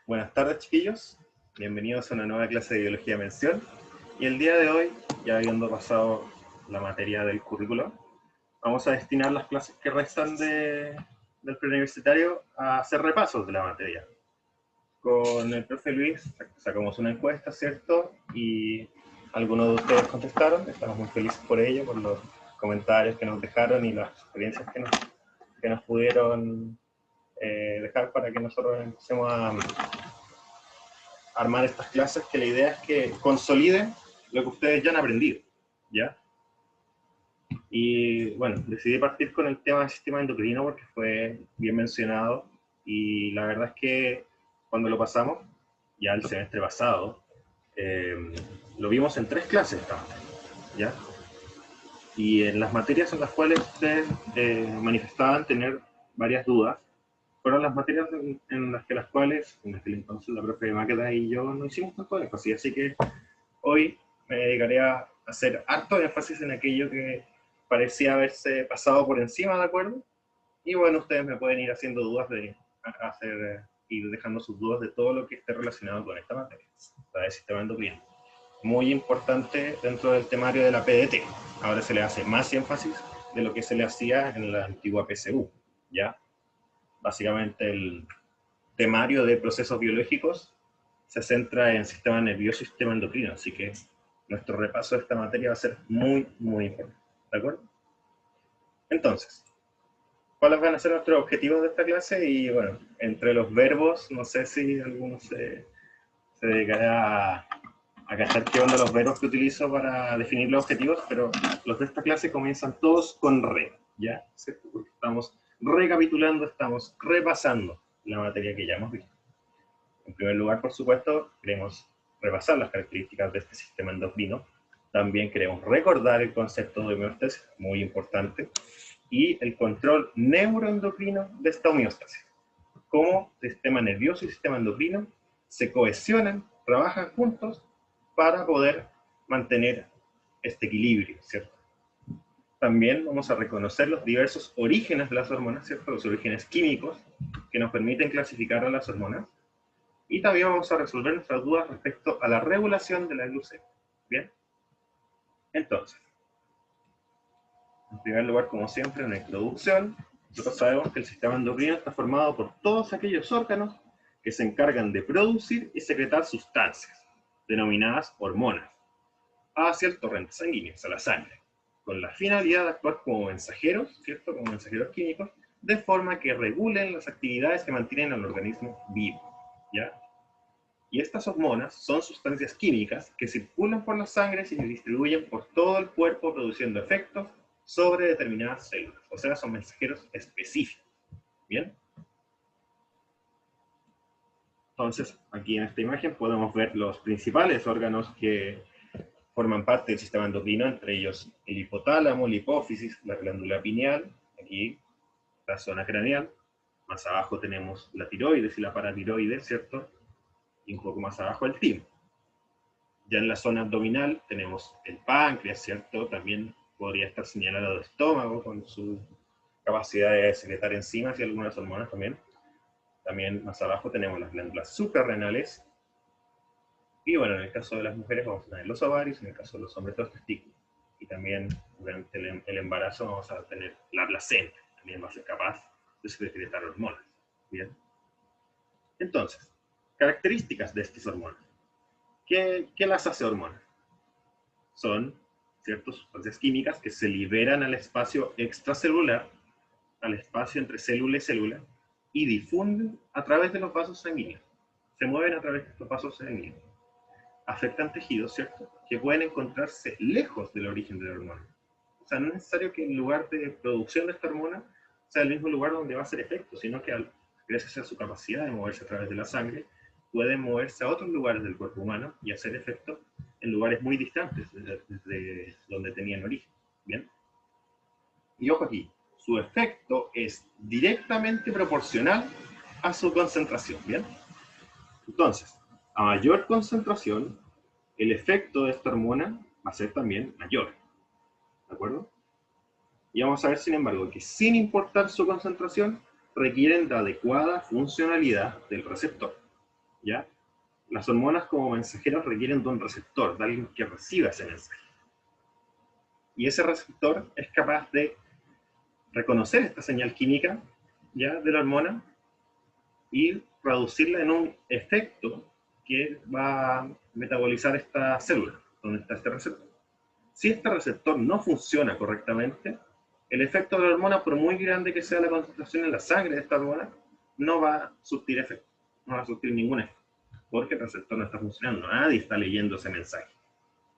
Buenas tardes, chiquillos. Bienvenidos a una nueva clase de Biología de Mención. Y el día de hoy, ya habiendo pasado la materia del currículo, vamos a destinar las clases que restan del preuniversitario a hacer repasos de la materia. Con el profe Luis sacamos una encuesta, ¿cierto? Y algunos de ustedes contestaron. Estamos muy felices por ello, por los comentarios que nos dejaron y las experiencias que nos pudieron dejar para que nosotros empecemos a armar estas clases, que la idea es que consoliden lo que ustedes ya han aprendido, ¿ya? Y bueno, decidí partir con el tema del sistema endocrino porque fue bien mencionado y la verdad es que cuando lo pasamos, ya el semestre pasado, lo vimos en 3 clases, ¿ya? Y en las materias en las cuales ustedes manifestaban tener varias dudas, fueron las materias en las cuales, en aquel entonces, la profe Máqueda y yo no hicimos tanto énfasis, así que hoy me dedicaré a hacer harto énfasis en aquello que parecía haberse pasado por encima, ¿de acuerdo? Y bueno, ustedes me pueden ir haciendo dudas ir dejando sus dudas de todo lo que esté relacionado con esta materia, la del sistema endocrino. Muy importante dentro del temario de la PDT. Ahora se le hace más énfasis de lo que se le hacía en la antigua PSU, ¿ya? Básicamente el temario de procesos biológicos se centra en sistema nervioso y sistema endocrino, así que nuestro repaso de esta materia va a ser muy, muy importante. ¿De acuerdo? Entonces, ¿cuáles van a ser nuestros objetivos de esta clase? Y bueno, entre los verbos, no sé si alguno se dedicará a cachar qué onda los verbos que utilizo para definir los objetivos, pero los de esta clase comienzan todos con re, ¿ya? ¿Cierto? Porque estamos recapitulando, estamos repasando la materia que ya hemos visto. En primer lugar, por supuesto, queremos repasar las características de este sistema endocrino. También queremos recordar el concepto de homeostasis, muy importante, y el control neuroendocrino de esta homeostasis. Cómo sistema nervioso y sistema endocrino se cohesionan, trabajan juntos para poder mantener este equilibrio, ¿cierto? También vamos a reconocer los diversos orígenes de las hormonas, ¿cierto? Los orígenes químicos que nos permiten clasificar a las hormonas. Y también vamos a resolver nuestras dudas respecto a la regulación de la glucemia. Bien, entonces, en primer lugar, como siempre, en la introducción, nosotros sabemos que el sistema endocrino está formado por todos aquellos órganos que se encargan de producir y secretar sustancias, denominadas hormonas, hacia el torrente sanguíneo, a la sangre, con la finalidad de actuar como mensajeros, ¿cierto? Como mensajeros químicos, de forma que regulen las actividades que mantienen al organismo vivo, ¿ya? Y estas hormonas son sustancias químicas que circulan por la sangre y se distribuyen por todo el cuerpo produciendo efectos sobre determinadas células. O sea, son mensajeros específicos. ¿Bien? Entonces, aquí en esta imagen podemos ver los principales órganos que forman parte del sistema endocrino, entre ellos el hipotálamo, la hipófisis, la glándula pineal, aquí la zona craneal. Más abajo tenemos la tiroides y la paratiroides, ¿cierto? Y un poco más abajo el timo. Ya en la zona abdominal tenemos el páncreas, ¿cierto? También podría estar señalado el estómago con su capacidad de secretar enzimas y algunas hormonas también. También más abajo tenemos las glándulas suprarrenales. Y bueno, en el caso de las mujeres vamos a tener los ovarios, en el caso de los hombres los testículos. Y también durante el embarazo vamos a tener la placenta, también va a ser capaz de secretar hormonas. Bien. Entonces, características de estas hormonas. ¿Qué las hace hormonas? Son ciertas sustancias químicas que se liberan al espacio extracelular, al espacio entre célula y célula, y difunden a través de los vasos sanguíneos. Se mueven a través de estos vasos sanguíneos. Afectan tejidos, ¿cierto? Que pueden encontrarse lejos del origen de la hormona. O sea, no es necesario que el lugar de producción de esta hormona sea el mismo lugar donde va a hacer efecto, sino que gracias a su capacidad de moverse a través de la sangre, pueden moverse a otros lugares del cuerpo humano y hacer efecto en lugares muy distantes desde donde tenían origen. ¿Bien? Y ojo aquí, su efecto es directamente proporcional a su concentración. ¿Bien? Entonces, a mayor concentración, el efecto de esta hormona va a ser también mayor. ¿De acuerdo? Y vamos a ver, sin embargo, que sin importar su concentración, requieren de adecuada funcionalidad del receptor. ¿ya? Las hormonas como mensajeros requieren de un receptor, de alguien que reciba ese mensaje. Y ese receptor es capaz de reconocer esta señal química, ¿ya?, de la hormona y traducirla en un efecto que va a metabolizar esta célula, donde está este receptor. Si este receptor no funciona correctamente, el efecto de la hormona, por muy grande que sea la concentración en la sangre de esta hormona, no va a surtir efecto, no va a surtir ningún efecto, porque el receptor no está funcionando, nadie está leyendo ese mensaje.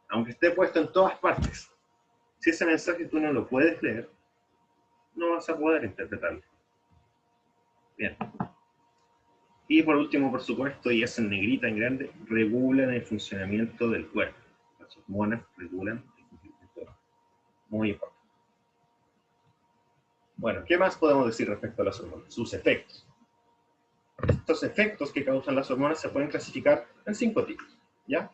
Aunque esté puesto en todas partes, si ese mensaje tú no lo puedes leer, no vas a poder interpretarlo. Bien. Y por último, por supuesto, y es en negrita en grande, regulan el funcionamiento del cuerpo. Las hormonas regulan el funcionamiento del cuerpo. Muy importante. Bueno, ¿qué más podemos decir respecto a las hormonas? Sus efectos. Estos efectos que causan las hormonas se pueden clasificar en 5 tipos, ¿ya?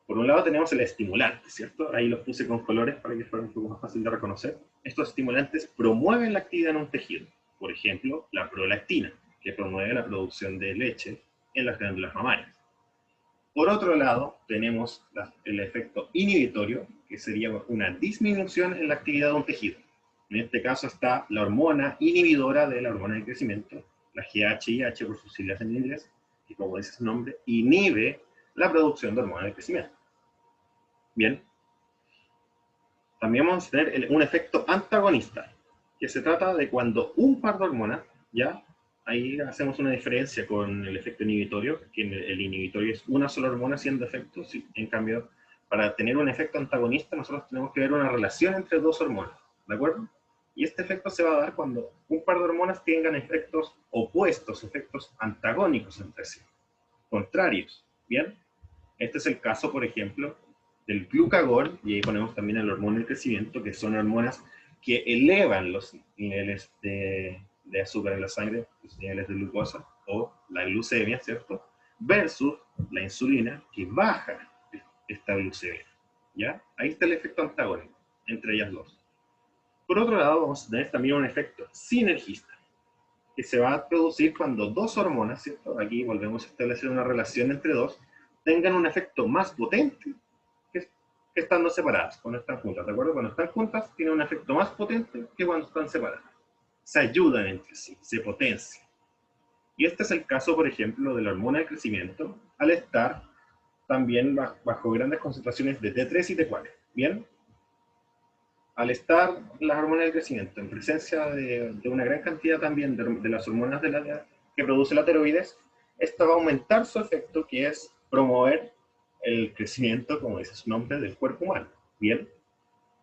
Por un lado tenemos el estimulante, ¿cierto? Ahí los puse con colores para que fuera un poco más fácil de reconocer. Estos estimulantes promueven la actividad en un tejido. Por ejemplo, la prolactina, que promueve la producción de leche en las glándulas mamarias. Por otro lado, tenemos el efecto inhibitorio, que sería una disminución en la actividad de un tejido. En este caso está la hormona inhibidora de la hormona de crecimiento, la GHIH por sus siglas en inglés, que como dice su nombre, inhibe la producción de hormona de crecimiento. Bien. También vamos a tener un efecto antagonista, que se trata de cuando un par de hormonas, ¿ya? Ahí hacemos una diferencia con el efecto inhibitorio, que el inhibitorio es una sola hormona haciendo efecto, ¿sí? En cambio, para tener un efecto antagonista nosotros tenemos que ver una relación entre dos hormonas, ¿de acuerdo? Y este efecto se va a dar cuando un par de hormonas tengan efectos opuestos, efectos antagónicos entre sí, contrarios, ¿bien? Este es el caso, por ejemplo, del glucagón, y ahí ponemos también el hormona del crecimiento, que son hormonas que elevan los niveles de azúcar en la sangre, los niveles de glucosa, o la glucemia, ¿cierto? Versus la insulina, que baja esta glucemia, ¿ya? Ahí está el efecto antagónico entre ellas dos. Por otro lado, vamos a tener también un efecto sinergista, que se va a producir cuando dos hormonas, ¿cierto? Aquí volvemos a establecer una relación entre dos, tengan un efecto más potente que estando separadas, cuando están juntas, ¿de acuerdo? Cuando están juntas, tienen un efecto más potente que cuando están separadas. Se ayudan entre sí, se potencian. Y este es el caso, por ejemplo, de la hormona de crecimiento, al estar también bajo grandes concentraciones de T3 y T4. ¿Bien? Al estar las hormonas del crecimiento en presencia de una gran cantidad también de las hormonas que produce la tiroides, esto va a aumentar su efecto, que es promover el crecimiento, como dice su nombre, del cuerpo humano. Bien,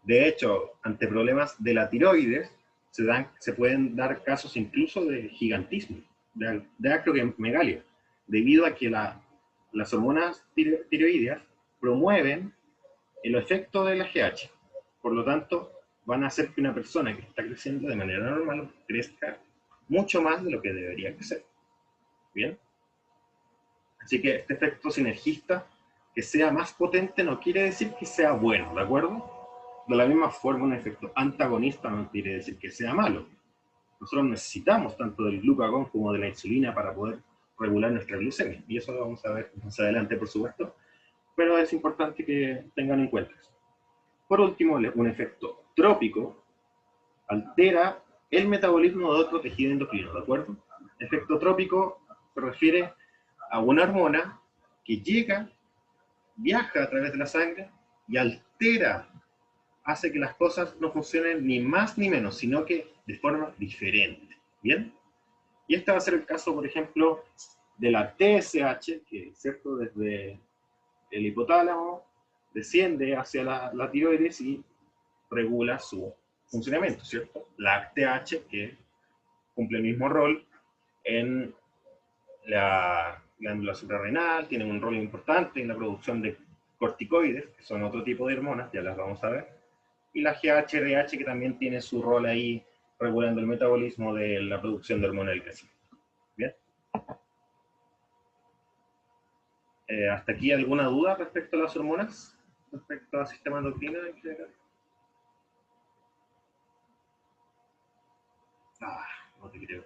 de hecho, ante problemas de la tiroides, se pueden dar casos incluso de gigantismo, de acromegalia, debido a que las hormonas tiroideas promueven el efecto de la GH. Por lo tanto, van a hacer que una persona que está creciendo de manera normal crezca mucho más de lo que debería crecer. ¿Bien? Así que este efecto sinergista, que sea más potente, no quiere decir que sea bueno, ¿de acuerdo? De la misma forma, un efecto antagonista no quiere decir que sea malo. Nosotros necesitamos tanto del glucagón como de la insulina para poder regular nuestra glucemia. Y eso lo vamos a ver más adelante, por supuesto. Pero es importante que tengan en cuenta eso. Por último, un efecto trópico altera el metabolismo de otro tejido endocrino, ¿de acuerdo? Efecto trópico se refiere a una hormona que llega, viaja a través de la sangre y altera, hace que las cosas no funcionen ni más ni menos, sino que de forma diferente. ¿Bien? Y este va a ser el caso, por ejemplo, de la TSH, que, ¿cierto?, desde el hipotálamo desciende hacia la tiroides y regula su funcionamiento, ¿cierto? La TH, que cumple el mismo rol en la glándula suprarrenal, tiene un rol importante en la producción de corticoides, que son otro tipo de hormonas, ya las vamos a ver, y la GHRH, que también tiene su rol ahí regulando el metabolismo de la producción de hormona del crecimiento. ¿Bien? ¿Hasta aquí alguna duda respecto a las hormonas? ¿Respecto al sistema endocrino en general? No te creo.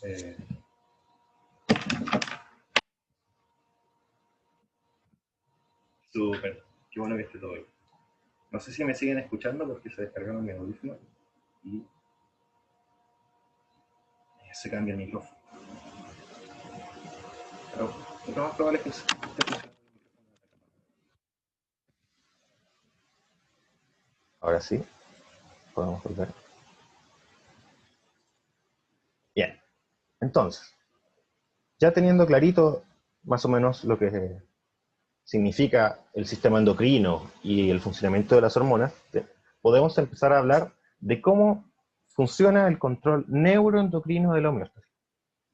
Eh, Súper, qué bueno que esté todo bien. No sé si me siguen escuchando porque se descargaron mi audífono y se cambia el micrófono. Pero lo más probable es que esté funcionando. Ahora sí, podemos volver. Bien, entonces, ya teniendo clarito más o menos lo que significa el sistema endocrino y el funcionamiento de las hormonas, podemos empezar a hablar de cómo funciona el control neuroendocrino de la homeostasis.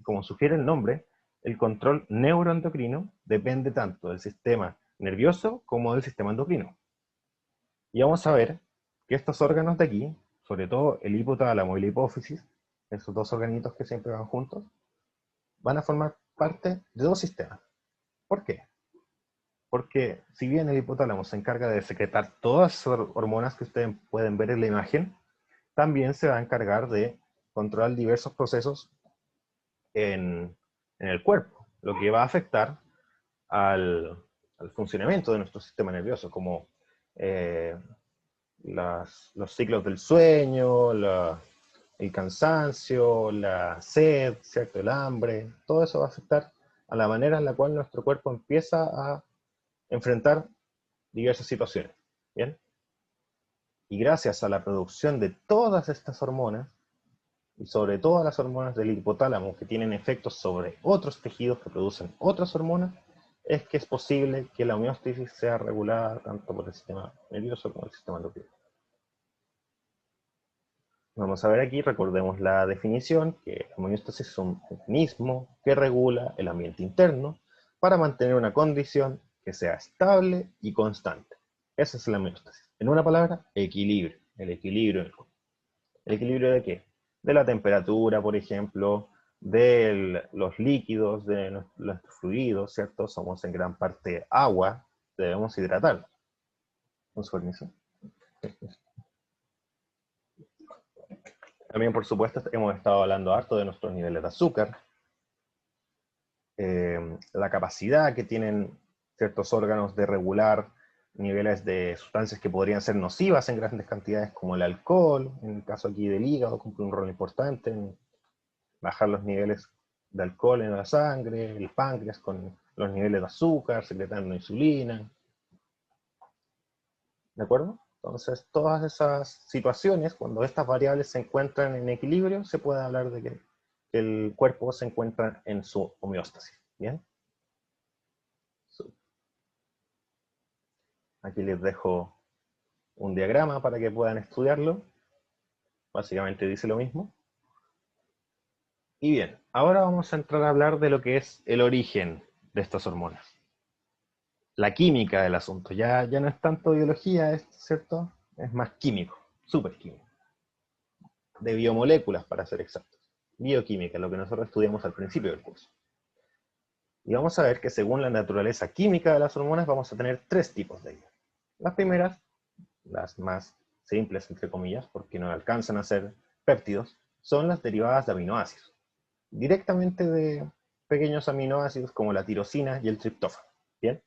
Como sugiere el nombre, el control neuroendocrino depende tanto del sistema nervioso como del sistema endocrino. Y vamos a ver que estos órganos de aquí, sobre todo el hipotálamo y la hipófisis, esos dos organitos que siempre van juntos, van a formar parte de dos sistemas. ¿Por qué? Porque si bien el hipotálamo se encarga de secretar todas esas hormonas que ustedes pueden ver en la imagen, también se va a encargar de controlar diversos procesos en el cuerpo, lo que va a afectar al funcionamiento de nuestro sistema nervioso, como eh, los ciclos del sueño, el cansancio, la sed, ¿cierto? El hambre, todo eso va a afectar a la manera en la cual nuestro cuerpo empieza a enfrentar diversas situaciones. ¿Bien? Y gracias a la producción de todas estas hormonas, y sobre todo las hormonas del hipotálamo que tienen efectos sobre otros tejidos que producen otras hormonas, es que es posible que la homeostasis sea regulada tanto por el sistema nervioso como el sistema endocrino. Vamos a ver aquí, recordemos la definición, que la homeostasis es un mecanismo que regula el ambiente interno para mantener una condición que sea estable y constante. Esa es la homeostasis. En una palabra, equilibrio. El equilibrio del cuerpo. ¿El equilibrio de qué? De la temperatura, por ejemplo, de los líquidos, de los fluidos, ¿cierto? Somos en gran parte agua, debemos hidratarnos. Con su permiso. También, por supuesto, hemos estado hablando harto de nuestros niveles de azúcar, la capacidad que tienen ciertos órganos de regular niveles de sustancias que podrían ser nocivas en grandes cantidades, como el alcohol, en el caso aquí del hígado, cumple un rol importante en bajar los niveles de alcohol en la sangre, el páncreas con los niveles de azúcar, secretando insulina. ¿De acuerdo? Entonces, todas esas situaciones, cuando estas variables se encuentran en equilibrio, se puede hablar de que el cuerpo se encuentra en su homeostasis. ¿Bien? Aquí les dejo un diagrama para que puedan estudiarlo. Básicamente dice lo mismo. Y bien, ahora vamos a entrar a hablar de lo que es el origen de estas hormonas. La química del asunto. Ya no es tanto biología, ¿cierto? Es más químico, súper químico. De biomoléculas, para ser exactos. Bioquímica, lo que nosotros estudiamos al principio del curso. Y vamos a ver que según la naturaleza química de las hormonas vamos a tener tres tipos de ellas. Las primeras, las más simples, entre comillas, porque no alcanzan a ser péptidos, son las derivadas de aminoácidos. Directamente de pequeños aminoácidos como la tirosina y el triptófano. ¿Bien?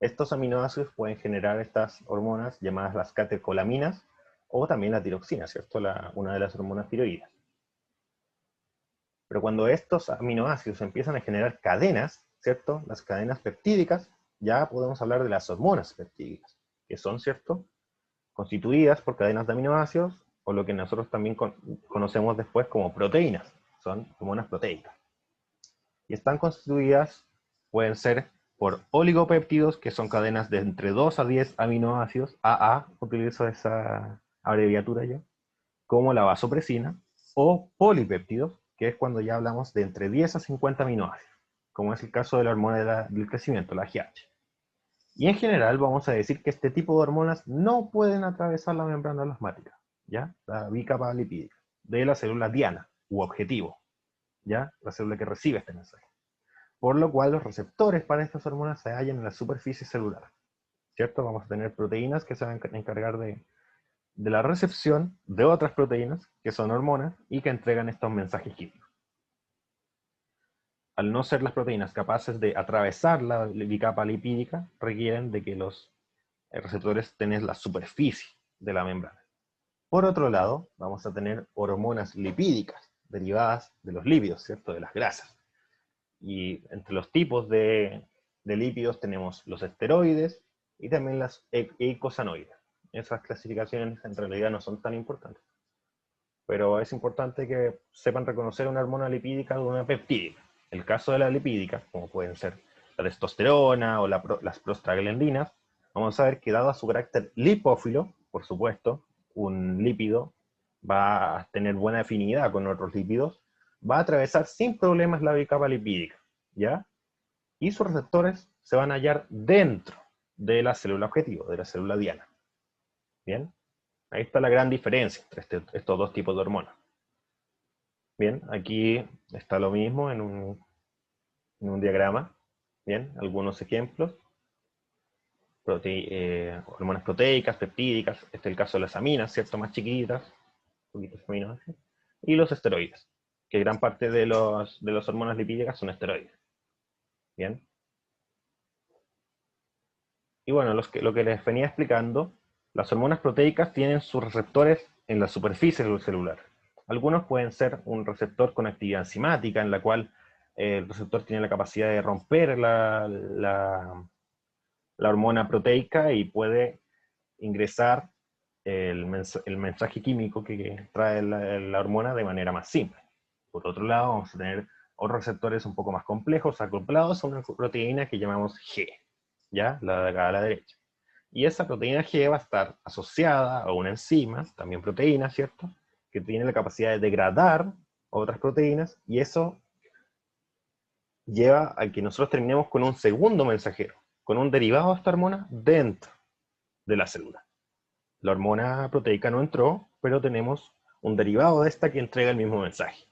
Estos aminoácidos pueden generar estas hormonas llamadas las catecolaminas o también la tiroxina, ¿cierto? Una de las hormonas tiroides. Pero cuando estos aminoácidos empiezan a generar cadenas, ¿cierto? Las cadenas peptídicas, ya podemos hablar de las hormonas peptídicas, que son, ¿cierto? Constituidas por cadenas de aminoácidos, o lo que nosotros también conocemos después como proteínas, son hormonas proteicas. Y están constituidas, pueden ser por oligopéptidos, que son cadenas de entre 2 a 10 aminoácidos, AA, utilizo esa abreviatura yo, como la vasopresina, o polipéptidos, que es cuando ya hablamos de entre 10 a 50 aminoácidos, como es el caso de la hormona del crecimiento, la GH. Y en general vamos a decir que este tipo de hormonas no pueden atravesar la membrana plasmática, ¿ya? La bicapa lipídica, de la célula diana, u objetivo, ¿ya? La célula que recibe este mensaje. Por lo cual los receptores para estas hormonas se hallan en la superficie celular, ¿cierto? Vamos a tener proteínas que se van a encargar de la recepción de otras proteínas, que son hormonas, y que entregan estos mensajes químicos. al no ser las proteínas capaces de atravesar la bicapa lipídica, requieren de que los receptores estén la superficie de la membrana. Por otro lado, vamos a tener hormonas lipídicas, derivadas de los lípidos, ¿cierto? De las grasas. Y entre los tipos de lípidos tenemos los esteroides y también las eicosanoides. Esas clasificaciones en realidad no son tan importantes, pero es importante que sepan reconocer una hormona lipídica de una peptídica. El caso de la lipídica, como pueden ser la testosterona o las prostaglandinas, vamos a ver que dado a su carácter lipófilo, por supuesto, un lípido va a tener buena afinidad con otros lípidos, va a atravesar sin problemas la bicapa lipídica, ¿ya? Y sus receptores se van a hallar dentro de la célula objetivo, de la célula diana. ¿Bien? Ahí está la gran diferencia entre estos dos tipos de hormonas. Bien, aquí está lo mismo en un diagrama. Bien, algunos ejemplos. Hormonas proteicas, peptídicas, este es el caso de las aminas, ¿cierto? Más chiquitas, poquitos aminoácidos. Y los esteroides, que gran parte de las hormonas lipídicas son esteroides. Bien. Y bueno, lo que les venía explicando, las hormonas proteicas tienen sus receptores en la superficie celular. Algunos pueden ser un receptor con actividad enzimática, en la cual el receptor tiene la capacidad de romper la hormona proteica y puede ingresar el mensaje químico que trae la hormona de manera más simple. Por otro lado, vamos a tener otros receptores un poco más complejos, acoplados a una proteína que llamamos G, ¿ya? La de acá a la derecha. Y esa proteína G va a estar asociada a una enzima, también proteína, ¿cierto? Que tiene la capacidad de degradar otras proteínas, y eso lleva a que nosotros terminemos con un segundo mensajero, con un derivado de esta hormona dentro de la célula. La hormona proteica no entró, pero tenemos un derivado de esta que entrega el mismo mensaje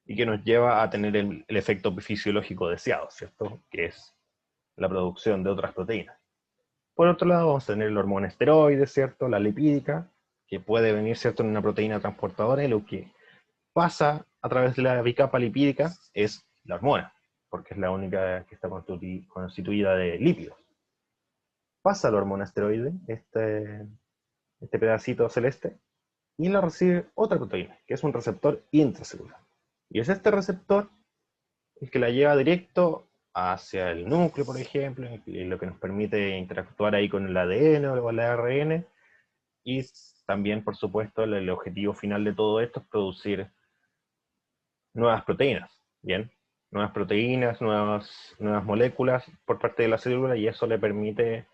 y que nos lleva a tener el efecto fisiológico deseado, ¿cierto? Que es la producción de otras proteínas. Por otro lado, vamos a tener la hormona esteroide, ¿cierto? La lipídica, que puede venir, ¿cierto?, en una proteína transportadora, y lo que pasa a través de la bicapa lipídica es la hormona, porque es la única que está constituida de lípidos. Pasa la hormona esteroide, este pedacito celeste, y lo recibe otra proteína, que es un receptor intracelular. Y es este receptor el que la lleva directo hacia el núcleo, por ejemplo, y lo que nos permite interactuar ahí con el ADN o el ARN, y también, por supuesto, el objetivo final de todo esto es producir nuevas proteínas, ¿bien? Nuevas proteínas, nuevas moléculas por parte de la célula, y eso le permite,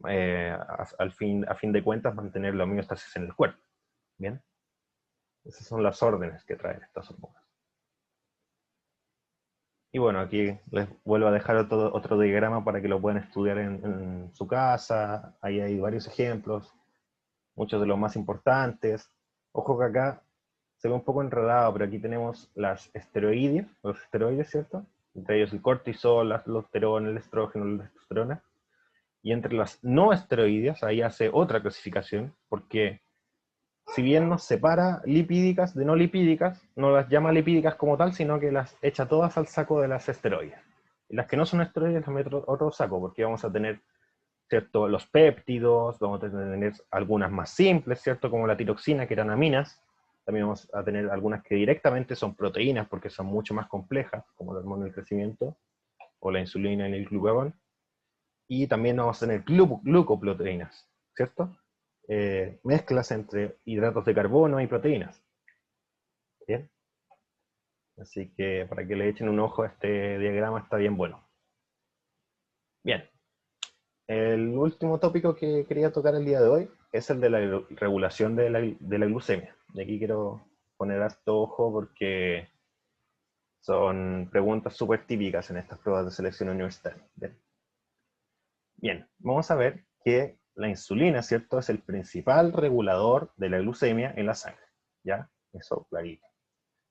a fin de cuentas, mantener la homeostasis en el cuerpo, ¿bien? Esas son las órdenes que traen estas hormonas. Y bueno, aquí les vuelvo a dejar otro diagrama para que lo puedan estudiar en su casa. Ahí hay varios ejemplos, muchos de los más importantes. Ojo que acá se ve un poco enredado, pero aquí tenemos los esteroides, ¿cierto? Entre ellos el cortisol, la aldosterona, el estrógeno, la testosterona. Y entre las no esteroides, ahí hace otra clasificación, porque si bien nos separa lipídicas de no lipídicas, no las llama lipídicas como tal, sino que las echa todas al saco de las esteroides. Y las que no son esteroides las mete otro saco, porque vamos a tener, ¿cierto?, los péptidos, vamos a tener algunas más simples, ¿cierto?, como la tiroxina, que eran aminas. También vamos a tener algunas que directamente son proteínas, porque son mucho más complejas, como la hormona del crecimiento, o la insulina y el glucagón. Y también vamos a tener glucoproteínas, ¿cierto? Mezclas entre hidratos de carbono y proteínas. ¿Bien? Así que para que le echen un ojo a este diagrama, está bien bueno. Bien. El último tópico que quería tocar el día de hoy es el de la regulación de la glucemia. Y aquí quiero poner harto ojo porque son preguntas súper típicas en estas pruebas de selección universitaria. Bien. Bien, vamos a ver que la insulina, ¿cierto?, es el principal regulador de la glucemia en la sangre, ¿ya? Eso, clarito.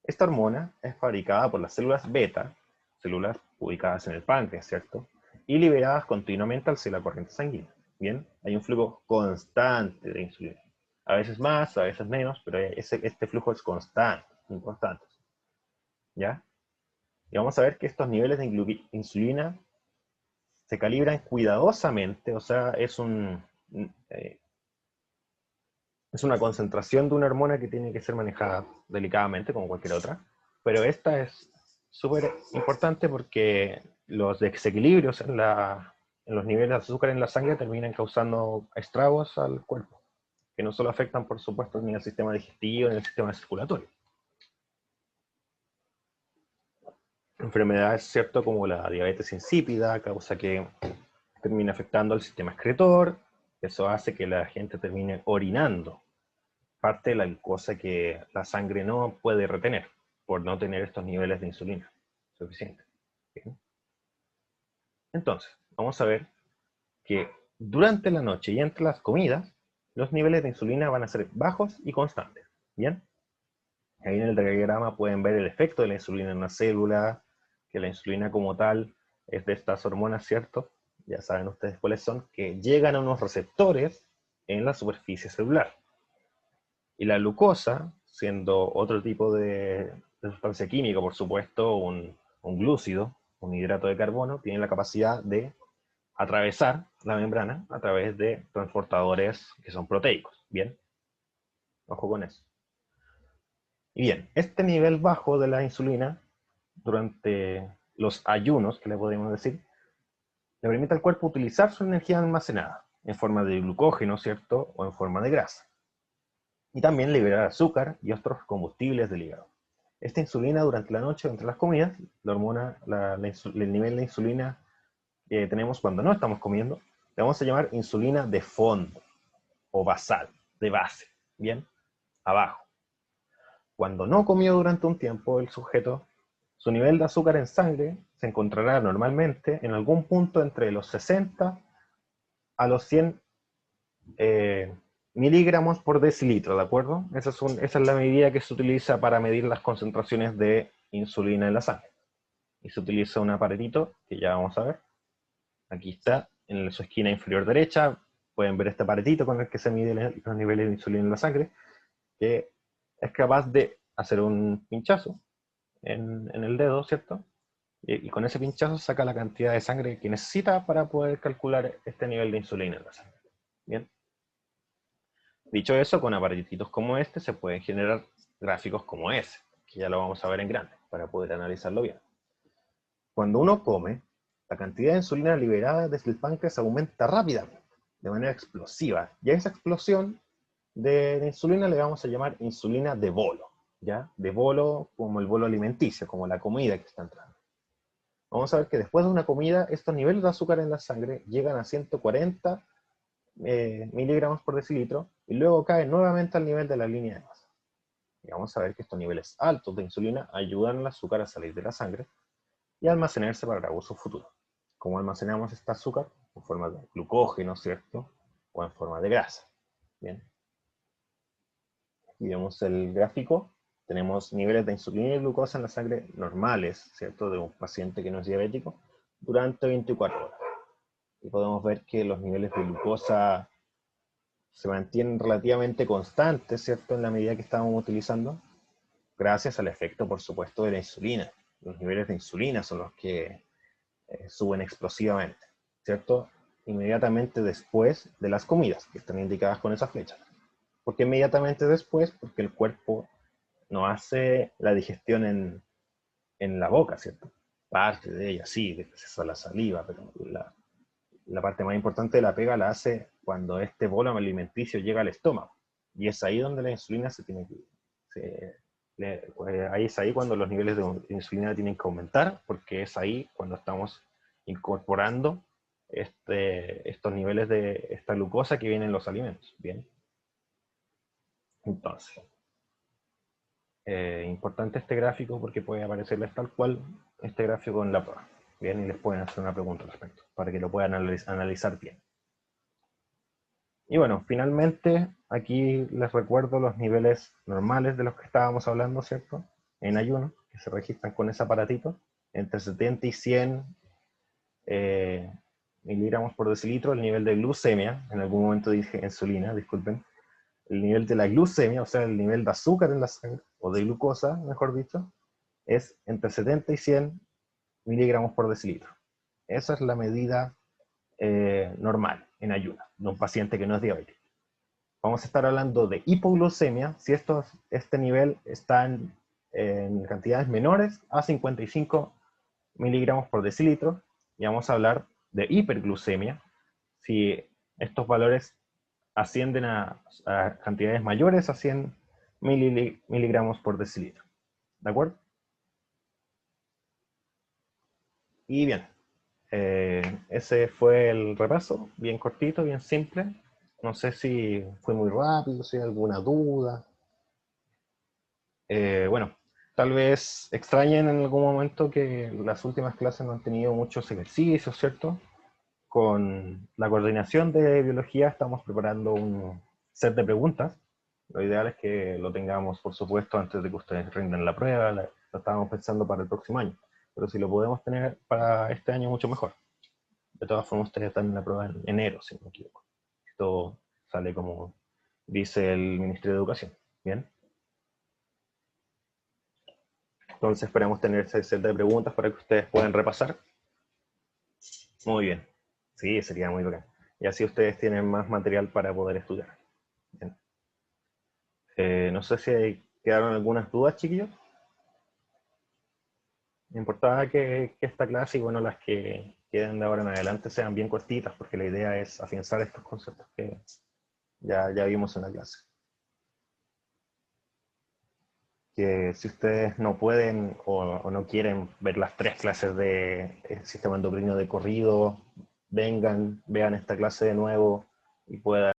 Esta hormona es fabricada por las células beta, células ubicadas en el páncreas, ¿cierto?, y liberadas continuamente al ser la corriente sanguínea. Bien, hay un flujo constante de insulina. A veces más, a veces menos, pero este flujo es constante, importante. ¿Ya? Y vamos a ver que estos niveles de insulina se calibran cuidadosamente, o sea, es una concentración de una hormona que tiene que ser manejada delicadamente, como cualquier otra, pero esta es súper importante porque los desequilibrios en los niveles de azúcar en la sangre terminan causando estragos al cuerpo, que no solo afectan, por supuesto, ni al sistema digestivo ni al sistema circulatorio. Enfermedades, ¿cierto?, como la diabetes insípida, causa que termina afectando al sistema excretor, eso hace que la gente termine orinando parte de la glucosa que la sangre no puede retener, por no tener estos niveles de insulina suficientes. ¿Bien? Entonces, vamos a ver que durante la noche y entre las comidas, los niveles de insulina van a ser bajos y constantes. ¿Bien? Ahí en el diagrama pueden ver el efecto de la insulina en una célula, que la insulina como tal es de estas hormonas, ¿cierto? Ya saben ustedes cuáles son, que llegan a unos receptores en la superficie celular. Y la glucosa, siendo otro tipo de sustancia química, por supuesto, un glúcido, un hidrato de carbono, tiene la capacidad de atravesar la membrana a través de transportadores que son proteicos. ¿Bien? Ojo con eso. Y bien, este nivel bajo de la insulina durante los ayunos, que le podemos decir, le permite al cuerpo utilizar su energía almacenada en forma de glucógeno, ¿cierto? O en forma de grasa. Y también liberar azúcar y otros combustibles del hígado. Esta insulina durante la noche, entre las comidas, la hormona, el nivel de insulina que tenemos cuando no estamos comiendo, le vamos a llamar insulina de fondo o basal, de base, ¿bien? Abajo. Cuando no comió durante un tiempo el sujeto, su nivel de azúcar en sangre se encontrará normalmente en algún punto entre los 60 a los 100 miligramos por decilitro, ¿de acuerdo? Esa es la medida que se utiliza para medir las concentraciones de insulina en la sangre. Y se utiliza un aparatito que ya vamos a ver. Aquí está, en su esquina inferior derecha, pueden ver este aparatito con el que se miden los niveles de insulina en la sangre, que es capaz de hacer un pinchazo en el dedo, ¿cierto? Y con ese pinchazo saca la cantidad de sangre que necesita para poder calcular este nivel de insulina en la sangre. Bien. Dicho eso, con aparatitos como este se pueden generar gráficos como ese, que ya lo vamos a ver en grande, para poder analizarlo bien. Cuando uno come, la cantidad de insulina liberada desde el páncreas aumenta rápidamente, de manera explosiva, y a esa explosión de insulina le vamos a llamar insulina de bolo, ¿ya? De bolo como el bolo alimenticio, como la comida que está entrando. Vamos a ver que después de una comida, estos niveles de azúcar en la sangre llegan a 140 miligramos por decilitro, y luego caen nuevamente al nivel de la línea de masa. Y vamos a ver que estos niveles altos de insulina ayudan al azúcar a salir de la sangre y a almacenarse para uso futuro. ¿Cómo almacenamos este azúcar? En forma de glucógeno, ¿cierto? O en forma de grasa. Bien. Aquí vemos el gráfico. Tenemos niveles de insulina y glucosa en la sangre normales, ¿cierto? De un paciente que no es diabético, durante 24 horas. Y podemos ver que los niveles de glucosa se mantienen relativamente constantes, ¿cierto? En la medida que estamos utilizando, gracias al efecto, por supuesto, de la insulina. Los niveles de insulina son los que suben explosivamente, ¿cierto? Inmediatamente después de las comidas, que están indicadas con esas flechas. ¿Por qué inmediatamente después? Porque el cuerpo no hace la digestión en la boca, ¿cierto? Parte de ella, sí, gracias a la saliva, pero la parte más importante de la pega la hace cuando este bolo alimenticio llega al estómago. Y es ahí donde la insulina se tiene que... ahí es ahí cuando los niveles de insulina tienen que aumentar, porque es ahí cuando estamos incorporando estos niveles de esta glucosa que vienen en los alimentos. Bien. Entonces, importante este gráfico porque puede aparecerles tal cual este gráfico en la prueba. Bien, y les pueden hacer una pregunta al respecto, para que lo puedan analizar bien. Y bueno, finalmente, aquí les recuerdo los niveles normales de los que estábamos hablando, ¿cierto? En ayuno, que se registran con ese aparatito, entre 70 y 100 miligramos por decilitro. El nivel de glucemia, en algún momento dije insulina, disculpen, el nivel de la glucemia, o sea, el nivel de azúcar en la sangre, o de glucosa, mejor dicho, es entre 70 y 100 miligramos por decilitro. Esa es la medida normal en ayuno de un paciente que no es diabético. Vamos a estar hablando de hipoglucemia si este nivel está en cantidades menores a 55 miligramos por decilitro, y vamos a hablar de hiperglucemia si estos valores ascienden a cantidades mayores a 100 miligramos por decilitro. ¿De acuerdo? Y bien, ese fue el repaso, bien cortito, bien simple. No sé si fue muy rápido, si hay alguna duda. Bueno, tal vez extrañen en algún momento que las últimas clases no han tenido muchos ejercicios, ¿cierto? Con la coordinación de biología estamos preparando un set de preguntas. Lo ideal es que lo tengamos, por supuesto, antes de que ustedes rindan la prueba. Lo estábamos pensando para el próximo año. Pero si lo podemos tener para este año, mucho mejor. De todas formas, ustedes están en la prueba en enero, si no me equivoco. Esto sale como dice el Ministerio de Educación. ¿Bien? Entonces esperamos tener ese set de preguntas para que ustedes puedan repasar. Muy bien. Sí, sería muy bacán. Y así ustedes tienen más material para poder estudiar. Bien. No sé si quedaron algunas dudas, chiquillos. Me importaba que esta clase y bueno, las que queden de ahora en adelante sean bien cortitas, porque la idea es afianzar estos conceptos que ya vimos en la clase. Que si ustedes no pueden o no quieren ver las 3 clases de sistema endocrino de corrido, vengan, vean esta clase de nuevo y puedan